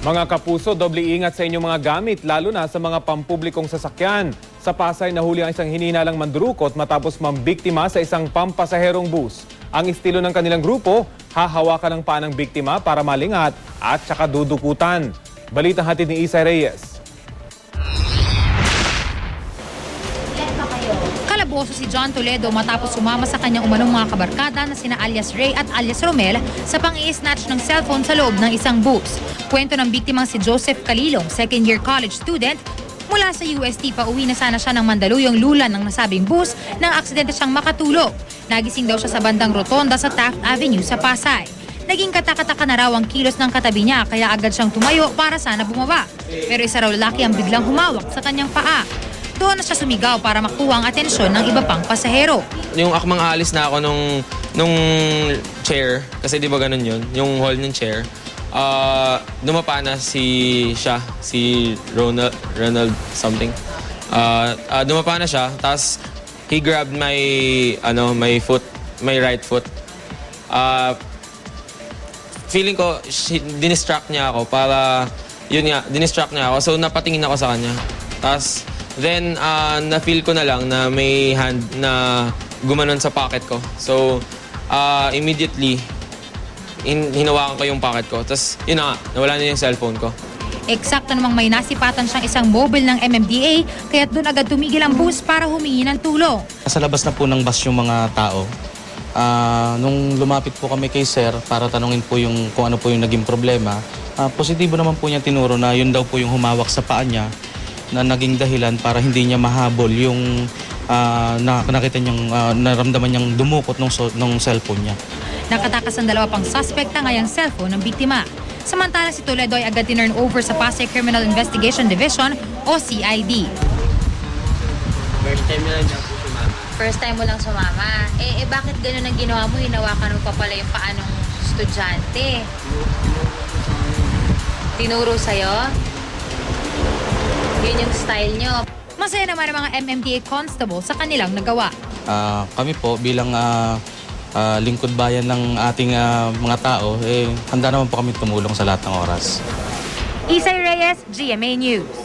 Mga kapuso, doble ingat sa inyong mga gamit, lalo na sa mga pampublikong sasakyan. Sa Pasay, nahuli ang isang hininalang mandurukot matapos mambiktima sa isang pampasaherong bus. Ang estilo ng kanilang grupo, hahawakan ng paa ng biktima para malingat at saka dudukutan. Balitang hatid ni Isay Reyes. Kalaboso si John Toledo matapos sumama sa kanyang umanong mga kabarkada na sina alias Ray at alias Romel sa pang-i-snatch ng cellphone sa loob ng isang bus. Kwento ng biktimang si Joseph Calilong, second-year college student, mula sa UST pauwi na sana siya ng Mandaluyong lulan ng nasabing bus nang aksidente siyang makatulog. Nagising daw siya sa bandang rotonda sa Taft Avenue sa Pasay. Naging katakataka na raw ang kilos ng katabi niya kaya agad siyang tumayo para sana bumaba. Pero isa raw lalaki ang biglang humawak sa kanyang paa. Doon na siya sumigaw para makuha ang atensyon ng iba pang pasahero. Yung akmang aalis na ako nung chair, kasi di ba ganun yun, yung hall ng chair, dumapa na si Ronald something. Dumapa na siya, tapos he grabbed my right foot. Feeling ko, dinistract niya ako para, dinistract niya ako. So, napatingin ako sa kanya. Tapos, then, na-feel ko na lang na may hand na gumanon sa pocket ko. So, immediately, hinawakan ko yung pocket ko. Tapos, yun na nga, nawala na yung cellphone ko. Eksakto namang may nasipatan siyang isang mobile ng MMDA, kaya't doon agad tumigil ang bus para humingi ng tulong. Sa labas na po ng bus yung mga tao. Nung lumapit po kami kay Sir para tanungin po kung ano po yung naging problema, positibo naman po niya tinuro na yun daw po yung humawak sa paa niya na naging dahilan para hindi niya mahabol yung nakita niyang naramdaman niyang dumukot ng cellphone niya. Nakatakas ang dalawa pang suspekta ngayang cellphone ng biktima. Samantala si Toledo ay agad tinurn over sa Pasay Criminal Investigation Division o CID. First time mo lang sumama. Bakit ganun ang ginawa mo? Hinawakan mo pa pala yung paa ng estudyante. Tinuro sa'yo? Yun yung style nyo. Masaya naman ang mga MMDA constable sa kanilang nagawa. Kami po bilang lingkod bayan ng ating mga tao, handa naman po kami tumulong sa lahat ng oras. Isay Reyes, GMA News.